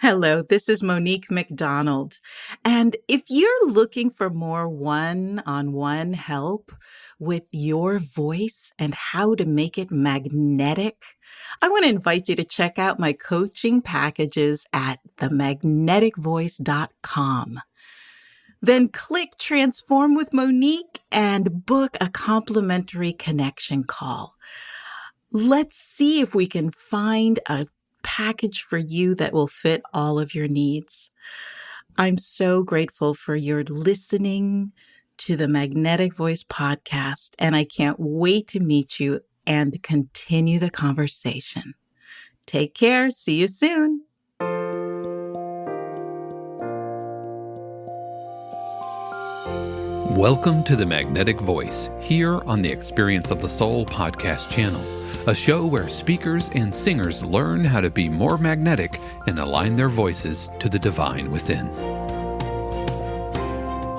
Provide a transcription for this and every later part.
Hello, this is Monique McDonald. And if you're looking for more one-on-one help with your voice and how to make it magnetic, I want to invite you to check out my coaching packages at themagneticvoice.com. Then click Transform with Monique and book a complimentary connection call. Let's see if we can find a package for you that will fit all of your needs. I'm so grateful for your listening to the Magnetic Voice podcast, and I can't wait to meet you and continue the conversation. Take care. See you soon. Welcome to the Magnetic Voice, here on the Experience of the Soul podcast channel, a show where speakers and singers learn how to be more magnetic and align their voices to the divine within.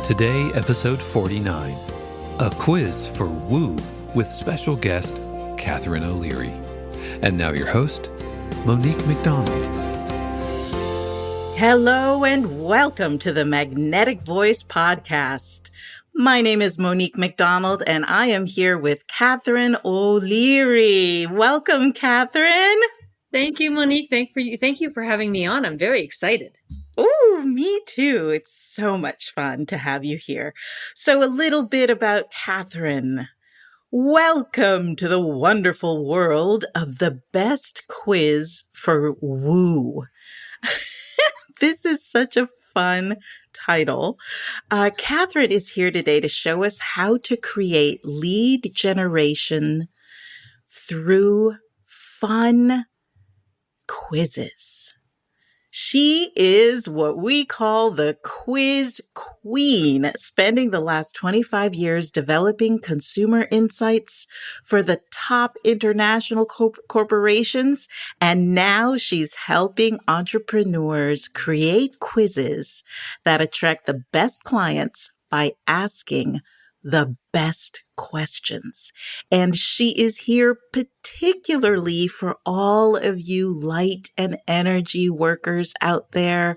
Today, episode 49, a quiz for Woo with special guest Catharine O'Leary. And now your host, Monique McDonald. Hello and welcome to the Magnetic Voice podcast. My name is Monique McDonald, and I am here with Catharine O'Leary. Welcome, Catharine. Thank you, Monique. Thank you for having me on. I'm very excited. Oh, me too. It's so much fun to have you here. So a little bit about Catharine. Welcome to the wonderful world of the best quiz for Woo. This is such a fun title. Catharine is here today to show us how to create lead generation through fun quizzes. She is what we call the quiz queen, spending the last 25 years developing consumer insights for the top international corporations. And now she's helping entrepreneurs create quizzes that attract the best clients by asking the best questions. And she is here particularly for all of you light and energy workers out there,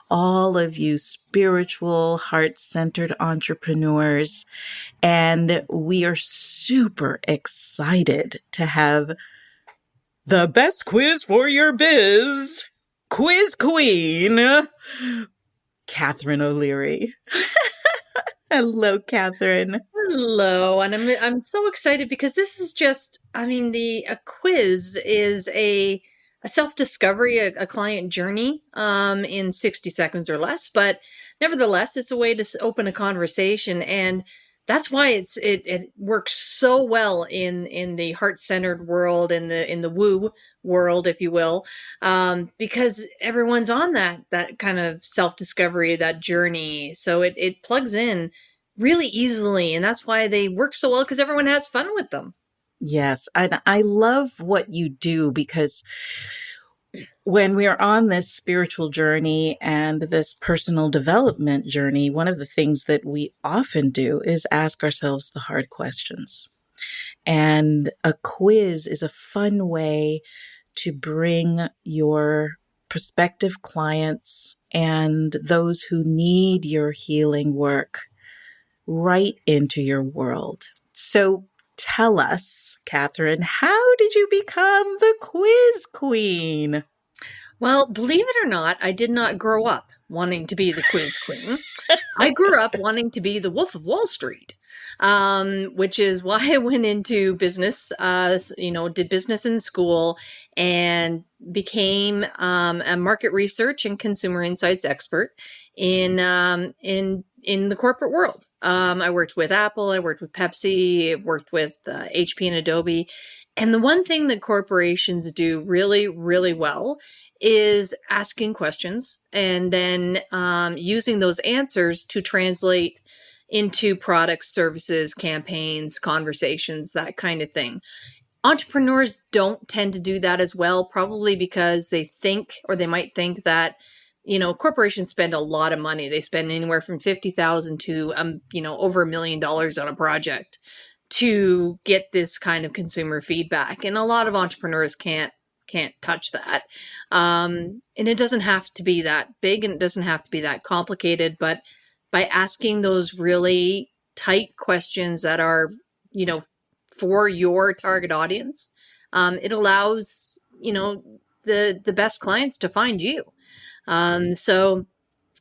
all of you spiritual, heart-centered entrepreneurs. And we are super excited to have the best quiz for your biz, Quiz Queen, Catharine O'Leary. Hello, Catharine. Hello, and I'm so excited because this is just, a quiz is a self-discovery, a client journey in 60 seconds or less, but nevertheless, it's a way to open a conversation, and that's why it works so well in the heart-centered world, in the woo world, if you will, because everyone's on that kind of self-discovery, that journey. So it plugs in really easily, and that's why they work so well, because everyone has fun with them. Yes, and I love what you do, because when we are on this spiritual journey and this personal development journey, one of the things that we often do is ask ourselves the hard questions. And a quiz is a fun way to bring your prospective clients and those who need your healing work right into your world. So tell us, Catharine, how did you become the quiz queen? Well, believe it or not, I did not grow up wanting to be the quiz queen. I grew up wanting to be the Wolf of Wall Street, which is why I went into business, did business in school and became a market research and consumer insights expert in the corporate world. I worked with Apple, I worked with Pepsi, I worked with HP and Adobe. And the one thing that corporations do really, really well is asking questions and then using those answers to translate into products, services, campaigns, conversations, that kind of thing. Entrepreneurs don't tend to do that as well, probably because they might think that, corporations spend a lot of money. They spend anywhere from $50,000 to, over $1 million on a project to get this kind of consumer feedback. And a lot of entrepreneurs can't can't touch that. And it doesn't have to be that big, and it doesn't have to be that complicated, but by asking those really tight questions that are, for your target audience, it allows, the best clients to find you. So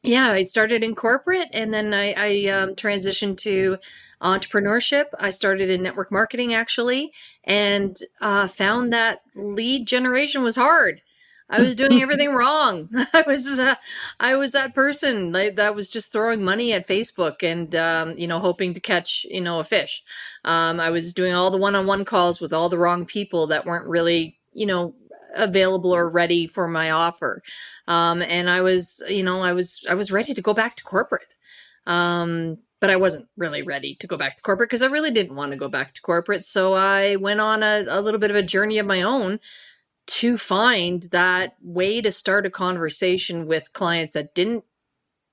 yeah, I started in corporate, and then I transitioned to entrepreneurship. I started in network marketing, actually, and found that lead generation was hard. I was doing everything wrong. I was that person that was just throwing money at Facebook and hoping to catch a fish. I was doing all the one-on-one calls with all the wrong people that weren't really available or ready for my offer. And I was ready to go back to corporate. But I wasn't really ready to go back to corporate because I really didn't want to go back to corporate. So I went on a little bit of a journey of my own to find that way to start a conversation with clients that didn't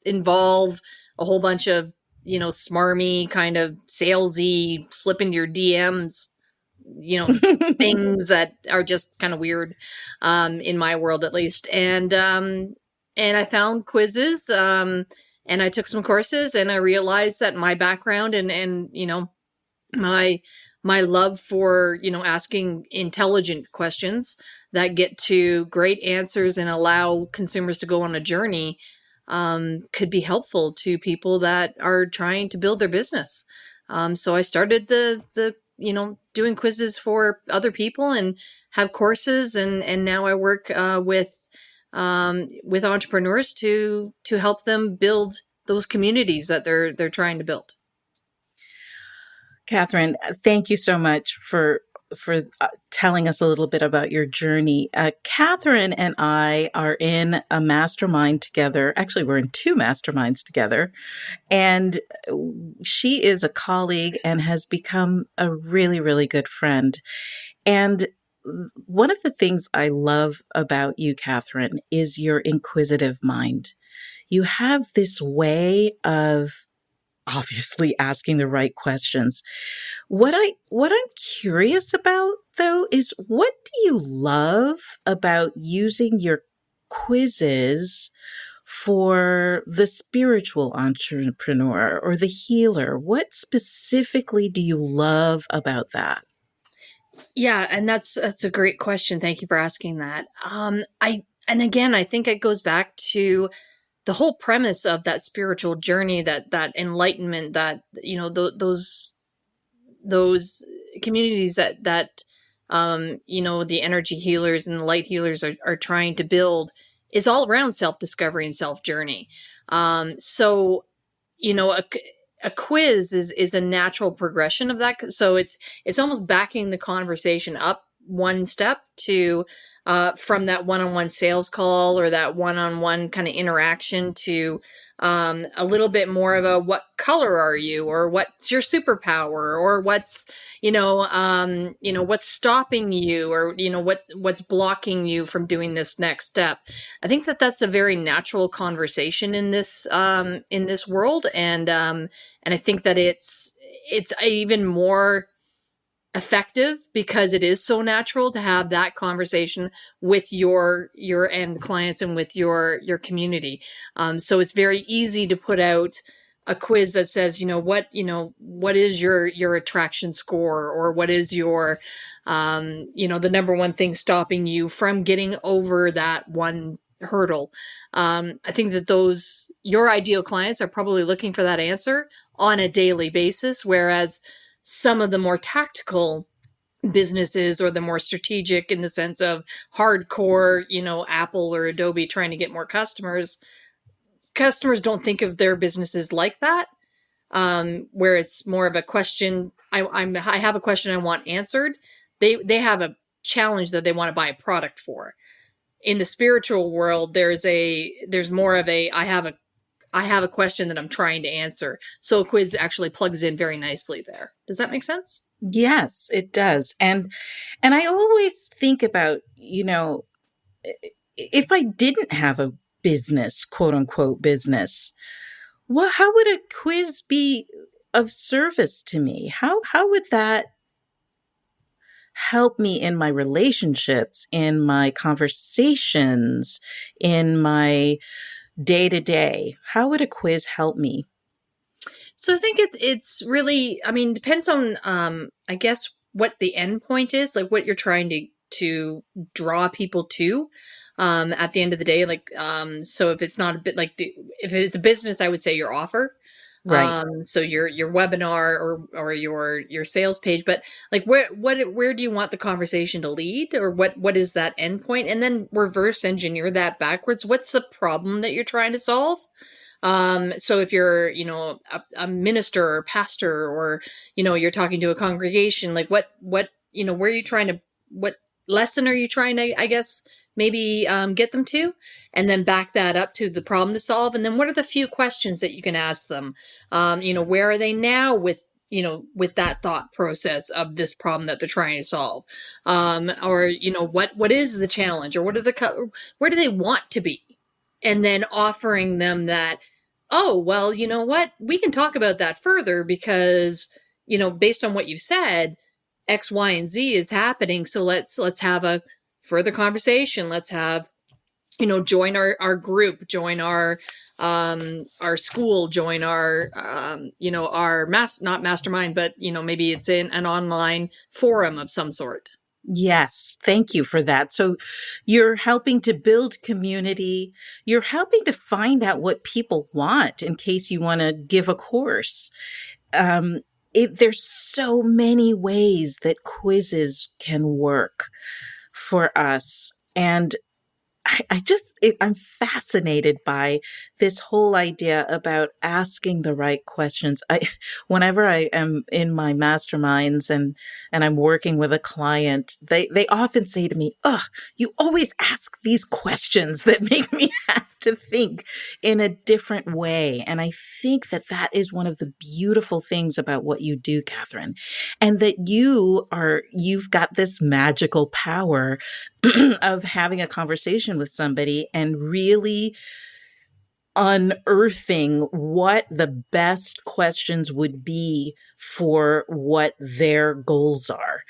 involve a whole bunch of, smarmy kind of salesy, slip into your DMs, things that are just kind of weird, in my world, at least. And I found quizzes, and I took some courses, and I realized that my background and my love for, asking intelligent questions that get to great answers and allow consumers to go on a journey, could be helpful to people that are trying to build their business. So I started the doing quizzes for other people and have courses, and now I work with entrepreneurs to help them build those communities that they're trying to build. Catharine, thank you so much for telling us a little bit about your journey. Catharine and I are in a mastermind together. Actually, we're in two masterminds together. And she is a colleague and has become a really, really good friend. And one of the things I love about you, Catharine, is your inquisitive mind. You have this way of obviously asking the right questions. What I'm curious about, though, is what do you love about using your quizzes for the spiritual entrepreneur or the healer? What specifically do you love about that? Yeah, and that's a great question. Thank you for asking that. I think it goes back to the whole premise of that spiritual journey, that enlightenment, that those communities that the energy healers and the light healers are trying to build is all around self-discovery and self-journey. So a quiz is a natural progression of that. So it's almost backing the conversation up one step to from that one-on-one sales call or that one-on-one kind of interaction to a little bit more of a what color are you, or what's your superpower, or what's what's stopping you, or what's blocking you from doing this next step. I think that's a very natural conversation in this world, and I think that it's even more effective because it is so natural to have that conversation with your end clients and with your community. So it's very easy to put out a quiz that says, what is your attraction score, or what is your, the number one thing stopping you from getting over that one hurdle. I think that your ideal clients are probably looking for that answer on a daily basis, whereas some of the more tactical businesses, or the more strategic in the sense of hardcore, Apple or Adobe trying to get more customers don't think of their businesses like that. Where it's more of a question. I have a question I want answered. They have a challenge that they want to buy a product for. In the spiritual world, there's more of a I have a question that I'm trying to answer. So a quiz actually plugs in very nicely there. Does that make sense? Yes, it does. And I always think about, if I didn't have a business, quote unquote business, well, how would a quiz be of service to me? How would that help me in my relationships, in my conversations, in my day to day? How would a quiz help me? So I think it's really, I mean, depends on, I guess, what the end point is, like what you're trying to draw people to, at the end of the day. Like, so if it's not a bit like if it's a business, I would say your offer. Right. So your webinar or your sales page, but like where do you want the conversation to lead, or what is that end point? And then reverse engineer that backwards. What's the problem that you're trying to solve? So if you're, a minister or pastor, or, you're talking to a congregation, like what, where are you trying to, what lesson are you trying to, I guess, maybe, get them to, and then back that up to the problem to solve. And then what are the few questions that you can ask them? Where are they now with that thought process of this problem that they're trying to solve? Or, what is the challenge, or where do they want to be? And then offering them that, oh, well, you know what? We can talk about that further because, based on what you said, X, Y, and Z is happening. So let's have a further conversation. Let's have, join our group, join our school, join our, our not mastermind, but, maybe it's in an online forum of some sort. Yes, thank you for that. So you're helping to build community. You're helping to find out what people want in case you want to give a course. There's so many ways that quizzes can work for us. And I'm fascinated by this whole idea about asking the right questions. Whenever I am in my masterminds and I'm working with a client, they often say to me, "Oh, you always ask these questions that make me have to think in a different way." And I think that is one of the beautiful things about what you do, Catharine, and that you've got this magical power of having a conversation with somebody and really unearthing what the best questions would be for what their goals are,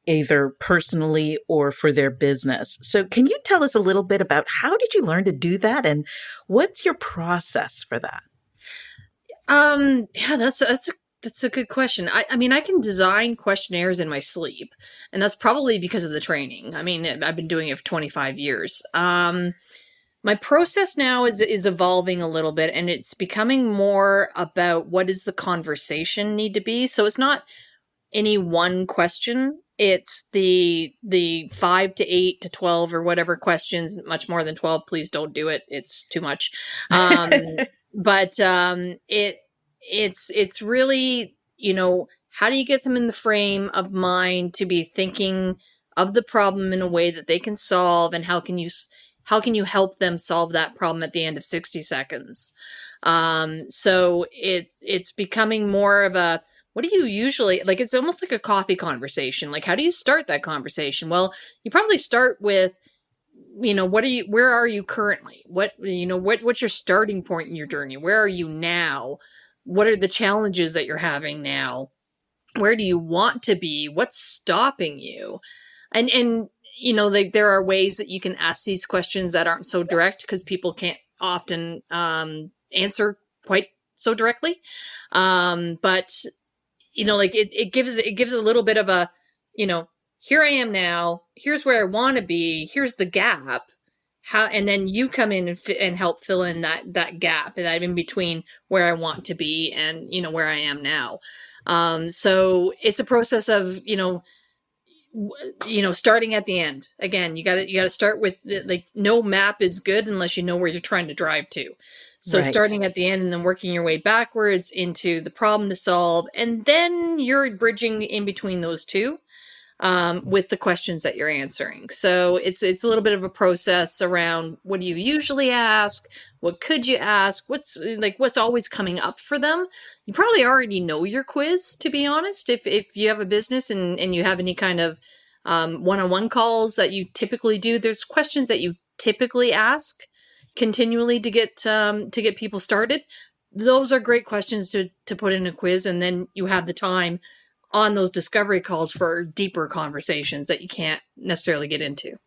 either personally or for their business. So can you tell us a little bit about how did you learn to do that, and what's your process for that? Yeah, that's a good question. I mean, I can design questionnaires in my sleep, and that's probably because of the training. I mean, I've been doing it for 25 years. My process now is evolving a little bit, and it's becoming more about what does the conversation need to be. So it's not any one question. It's the 5 to 8 to 12 or whatever questions. Much more than 12, please don't do it. It's too much. But it's really, how do you get them in the frame of mind to be thinking of the problem in a way that they can solve, and how can you help them solve that problem at the end of 60 seconds? So it's becoming more of a, what do you usually, like, it's almost like a coffee conversation. Like, how do you start that conversation? Well, you probably start with, where are you currently? What's your starting point in your journey? Where are you now? What are the challenges that you're having now? Where do you want to be? What's stopping you? And like, there are ways that you can ask these questions that aren't so direct, because people can't often answer quite so directly. But like, it gives a little bit of a, here I am now, here's where I want to be, here's the gap. And then you come in and help fill in that gap, that in between where I want to be and, where I am now. So it's a process of, starting at the end. Again, you gotta start with, like, no map is good unless you know where you're trying to drive to. So Right. Starting at the end and then working your way backwards into the problem to solve. And then you're bridging in between those two. With the questions that you're answering. So it's a little bit of a process around, what do you usually ask? What could you ask? What's always coming up for them? You probably already know your quiz, to be honest. If you have a business and you have any kind of one-on-one calls that you typically do, there's questions that you typically ask continually to get people started. Those are great questions to put in a quiz, and then you have the time on those discovery calls for deeper conversations that you can't necessarily get into.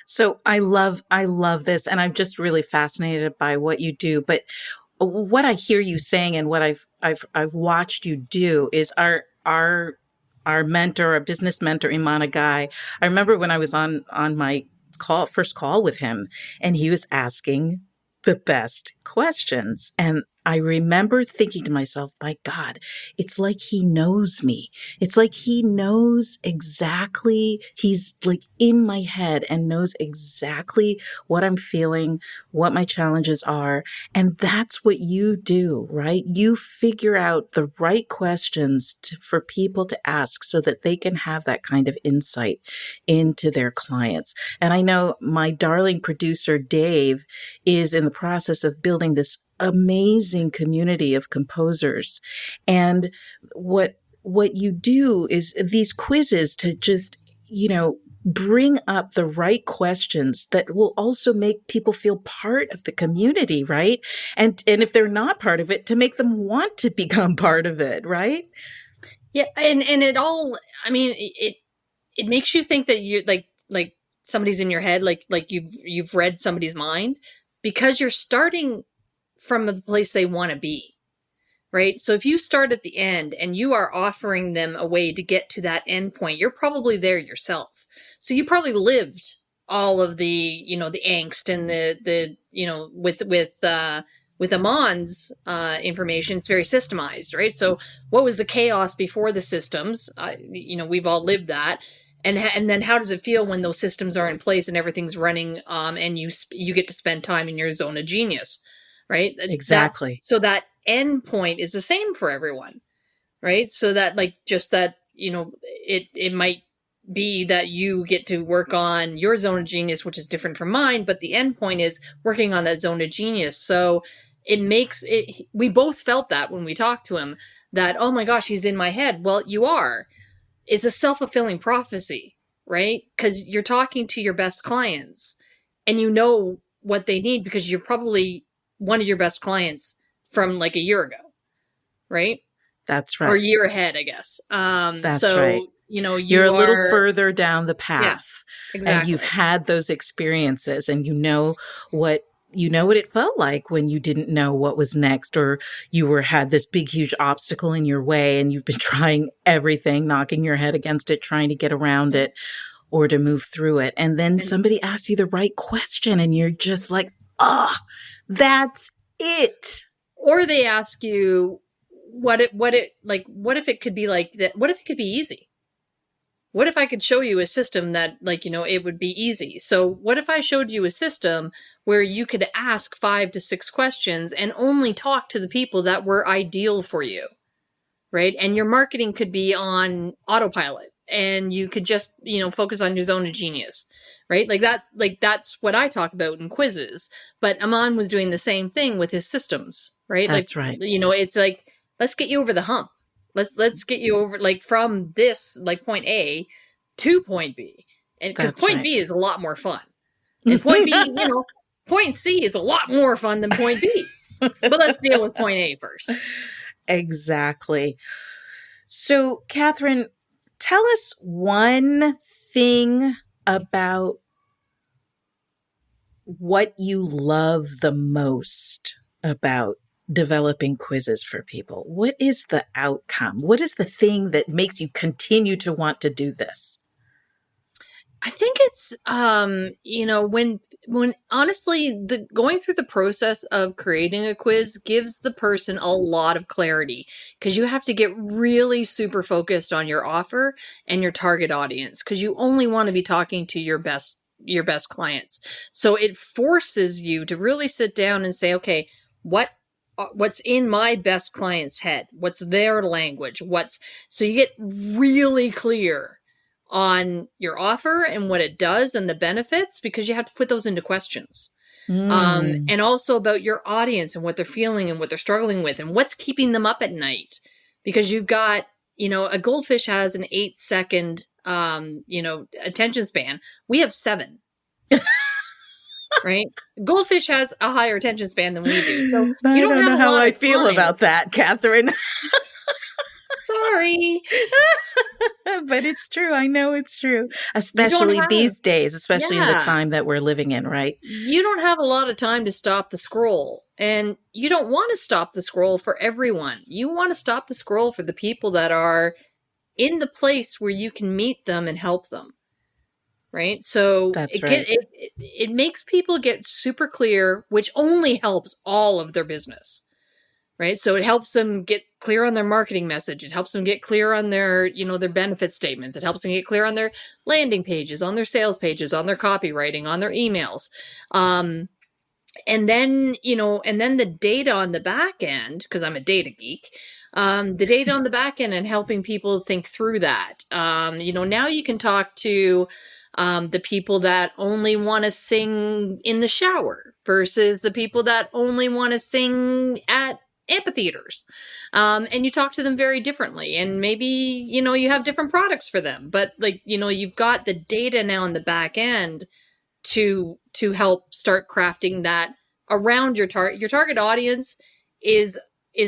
So I love this, and I'm just really fascinated by what you do. But what I hear you saying and what I've watched you do is our mentor, our business mentor, Imana Guy. I remember when I was on my first call with him, and he was asking the best questions. And I remember thinking to myself, by God, it's like he knows me. It's like he knows exactly, he's like in my head and knows exactly what I'm feeling, what my challenges are. And that's what you do, right? You figure out the right questions for people to ask so that they can have that kind of insight into their clients. And I know my darling producer, Dave, is in the process of building this amazing community of composers. And what you do is these quizzes to just, bring up the right questions that will also make people feel part of the community, right? And if they're not part of it, to make them want to become part of it, right? Yeah, and it all, I mean, it makes you think that you're like somebody's in your head, like you've read somebody's mind, because you're starting from the place they want to be, right? So if you start at the end and you are offering them a way to get to that end point, you're probably there yourself. So you probably lived all of the, the angst and the with Amon's information, it's very systemized, right? So what was the chaos before the systems? We've all lived that. And then how does it feel when those systems are in place and everything's running, and you get to spend time in your zone of genius, right? Exactly. So that end point is the same for everyone, right? So that it might be that you get to work on your zone of genius, which is different from mine, but the end point is working on that zone of genius. So it makes it, we both felt that when we talked to him, that, oh my gosh, he's in my head. Well, you are. It's a self-fulfilling prophecy, right? Because you're talking to your best clients and you know what they need because you're probably one of your best clients from like a year ago, right? That's right. Or a year ahead, I guess. That's so, right. You're a little further down the path, exactly. And you've had those experiences, and you know what it felt like when you didn't know what was next, or you had this big, huge obstacle in your way, and you've been trying everything, knocking your head against it, trying to get around it or to move through it. And then somebody asks you the right question, and you're just like, that's it. Or they ask you, what if it could be like that? What if it could be easy? What if I could show you a system that, it would be easy? So what if I showed you a system where you could ask 5 to 6 questions and only talk to the people that were ideal for you, right? And your marketing could be on autopilot and you could just, focus on your zone of genius, right? That's what I talk about in quizzes. But Aman was doing the same thing with his systems, right? That's right. It's like, let's get you over the hump. Let's get you over, from this, point A to point B. And because point B is a lot more fun. And point B, point C is a lot more fun than point B. But let's deal with point A first. Exactly. So, Catharine, tell us one thing about what you love the most about developing quizzes for people. What is the outcome? What is the thing that makes you continue to want to do this? I think it's, when honestly, going through the process of creating a quiz gives the person a lot of clarity, because you have to get really super focused on your offer and your target audience, because you only want to be talking to your best clients. So it forces you to really sit down and say, okay, what's in my best client's head? What's their language? So you get really clear on your offer and what it does and the benefits, because you have to put those into questions. And also about your audience and what they're feeling and what they're struggling with and what's keeping them up at night. Because you've got, a goldfish has an 8-second, attention span. We have 7. Right? Goldfish has a higher attention span than we do. So I don't know how I feel about that, Catharine. Sorry. But it's true. I know it's true. You don't Especially have, these days, especially in the yeah, time that we're living in, right? you don't have a lot of time to stop the scroll. And you don't want to stop the scroll for everyone. You want to stop the scroll for the people that are in the place where you can meet them and help them. Right? So That's right. it makes people get super clear, which only helps all of their business. Right? So it helps them get clear on their marketing message. It helps them get clear on their, their benefit statements. It helps them get clear on their landing pages, on their sales pages, on their copywriting, on their emails. And then the data on the back end, because I'm a data geek, the data on the back end and helping people think through that. Now you can talk to the people that only want to sing in the shower versus the people that only want to sing at amphitheaters. And you talk to them very differently. And maybe, you have different products for them. But you've got the data now on the back end to help start crafting that around your target audience is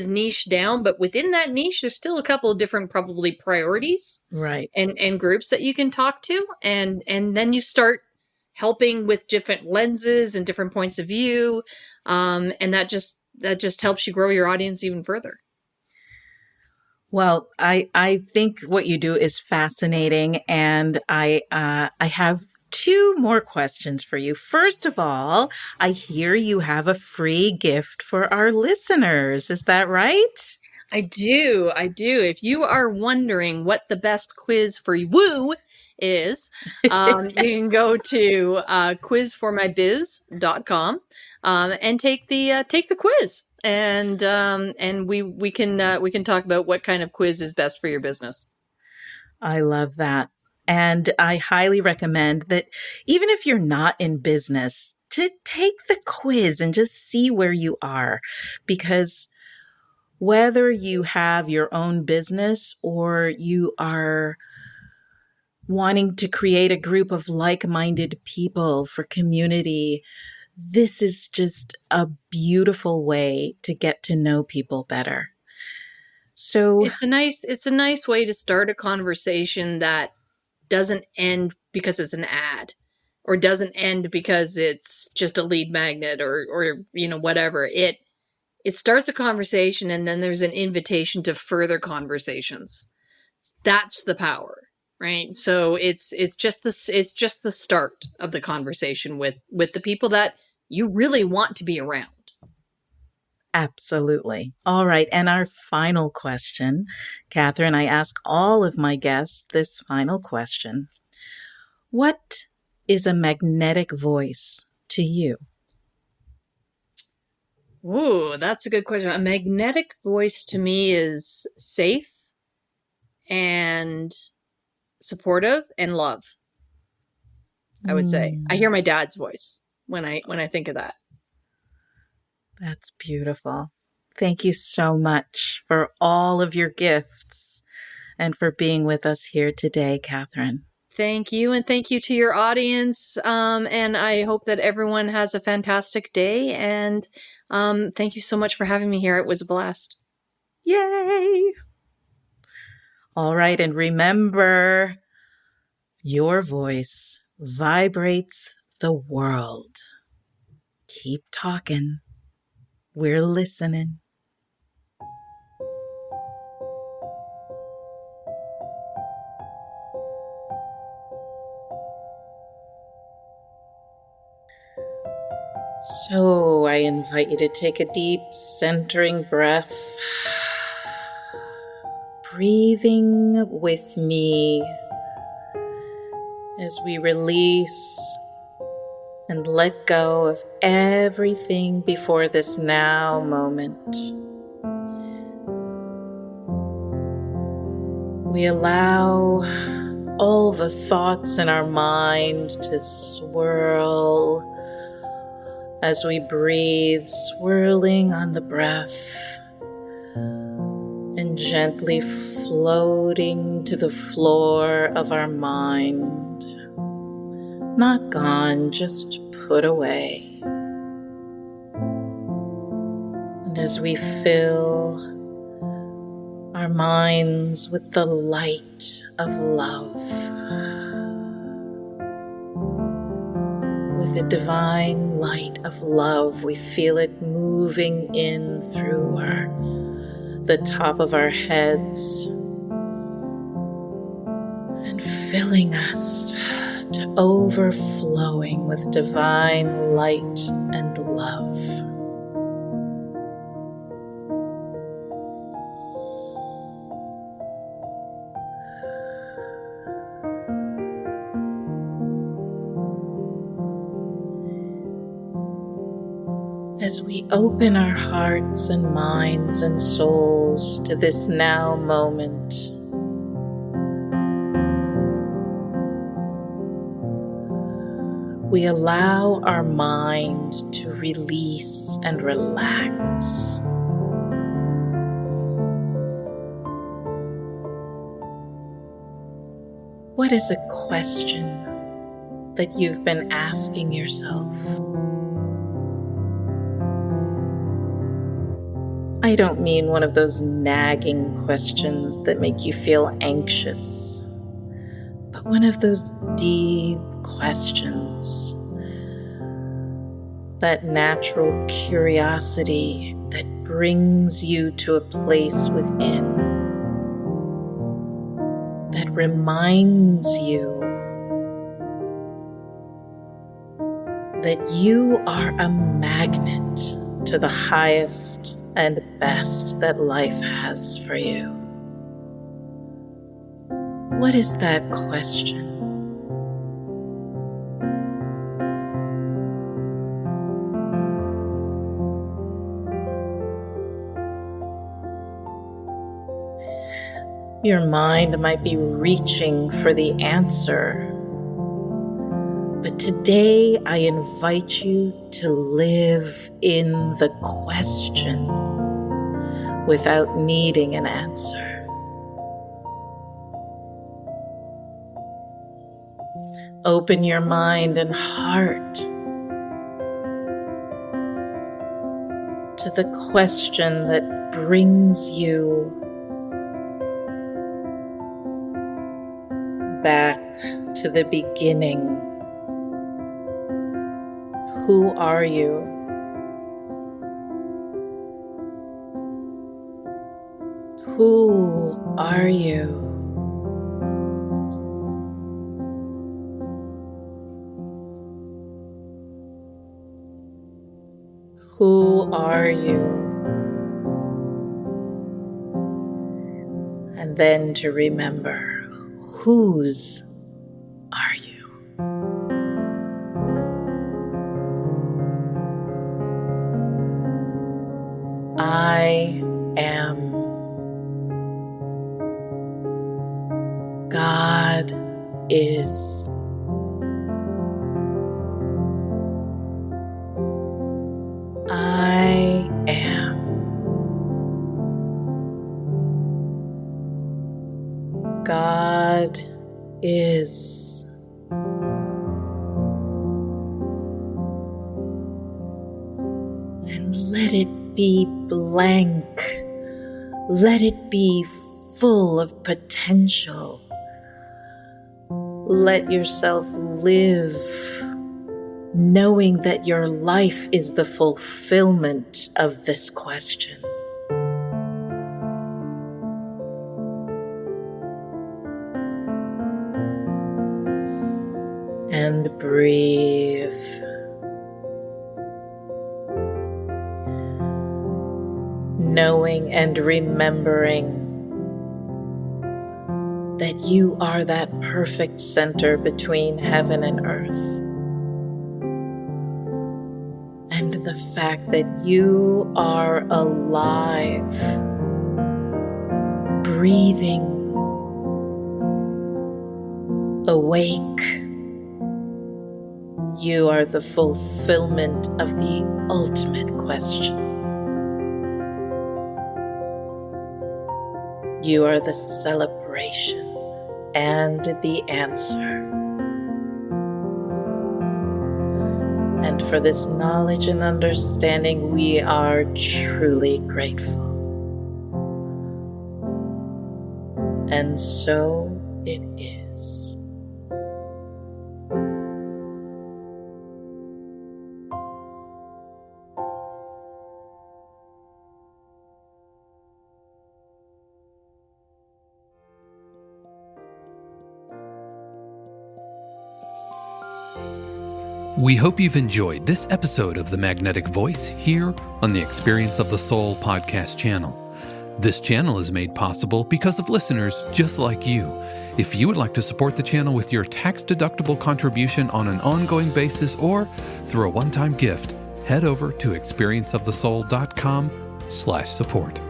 niche down, but within that niche there's still a couple of different probably priorities, Right. and groups that you can talk to, and then you start helping with different lenses and different points of view, and that just helps you grow your audience even further. Well, I think what you do is fascinating, and I have two more questions for you. First of all, I hear you have a free gift for our listeners. Is that right? I do. If you are wondering what the best quiz for woo is, you can go to quizformybiz.com and take the quiz. And we can talk about what kind of quiz is best for your business. I love that. And I highly recommend that even if you're not in business, to take the quiz and just see where you are. Because whether you have your own business or you are wanting to create a group of like-minded people for community, this is just a beautiful way to get to know people better. So it's a nice way to start a conversation that doesn't end because it's an ad, or doesn't end because it's just a lead magnet, or whatever. It starts a conversation, and then there's an invitation to further conversations. That's the power, right? So it's just the start of the conversation with the people that you really want to be around. absolutely. All right. And our final question, Catherine, I ask all of my guests this final question. What is a magnetic voice to you? Ooh, that's a good question. A magnetic voice to me is safe and supportive and love. I would say. I hear my dad's voice when I think of that. That's beautiful. Thank you so much for all of your gifts and for being with us here today, Catherine. Thank you, and thank you to your audience. And I hope that everyone has a fantastic day. And thank you so much for having me here. It was a blast. Yay! All right, and remember, your voice vibrates the world. Keep talking. We're listening. So I invite you to take a deep centering breath, breathing with me as we release and let go of everything before this now moment. We allow all the thoughts in our mind to swirl as we breathe, swirling on the breath and gently floating to the floor of our mind. Not gone, just put away. And as we fill our minds with the light of love, with the divine light of love. We feel it moving in through the top of our heads and filling us to overflowing with divine light and love. As we open our hearts and minds and souls to this now moment, we allow our mind to release and relax. What is a question that you've been asking yourself? I don't mean one of those nagging questions that make you feel anxious, but one of those deep questions, that natural curiosity that brings you to a place within, that reminds you that you are a magnet to the highest and best that life has for you. What is that question? Your mind might be reaching for the answer, but today I invite you to live in the question without needing an answer. Open your mind and heart to the question that brings you back to the beginning. Who are you? Who are you? Who are you? And then to remember, whose are you? I am. God is. I am. God is. And let it be blank. Let it be full of potential. Let yourself live knowing that your life is the fulfillment of this question. And breathe. Knowing and remembering that you are that perfect center between heaven and earth. And the fact that you are alive, breathing, awake. You are the fulfillment of the ultimate question. You are the celebration and the answer. And for this knowledge and understanding, we are truly grateful. And so it is. We hope you've enjoyed this episode of The Magnetic Voice here on the Experience of the Soul podcast channel. This channel is made possible because of listeners just like you. If you would like to support the channel with your tax-deductible contribution on an ongoing basis or through a one-time gift, head over to experienceofthesoul.com/support.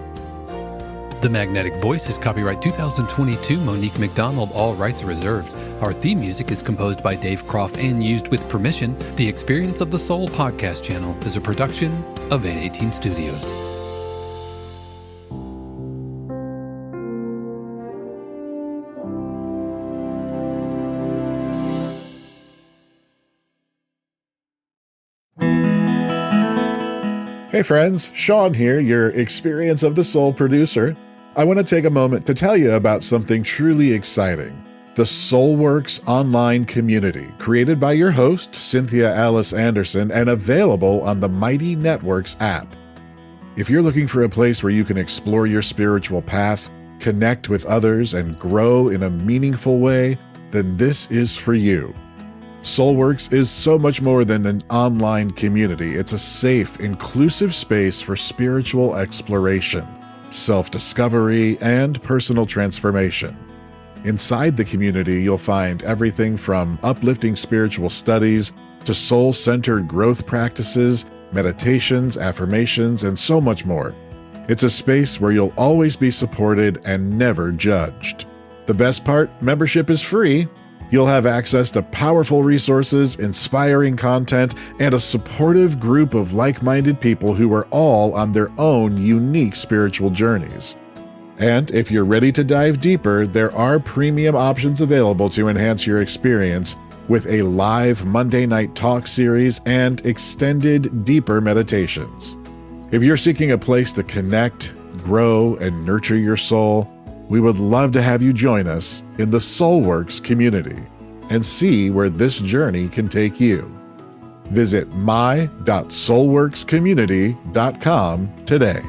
The Magnetic Voice is copyright 2022 Monique McDonald, all rights reserved. Our theme music is composed by Dave Kropf and used with permission. The Experience of the Soul podcast channel is a production of 818 Studios. Hey friends, Sean here, your Experience of the Soul producer. I want to take a moment to tell you about something truly exciting. The Soulworks online community, created by your host, Cynthia Alice Anderson, and available on the Mighty Networks app. If you're looking for a place where you can explore your spiritual path, connect with others, and grow in a meaningful way, then this is for you. Soulworks is so much more than an online community. It's a safe, inclusive space for spiritual exploration, self-discovery, and personal transformation. Inside the community, you'll find everything from uplifting spiritual studies to soul-centered growth practices, meditations, affirmations, and so much more. It's a space where you'll always be supported and never judged. The best part, membership is free. You'll have access to powerful resources, inspiring content, and a supportive group of like-minded people who are all on their own unique spiritual journeys. And if you're ready to dive deeper, there are premium options available to enhance your experience with a live Monday night talk series and extended, deeper meditations. If you're seeking a place to connect, grow, and nurture your soul, we would love to have you join us in the Soulworks community and see where this journey can take you. Visit my.soulworkscommunity.com today.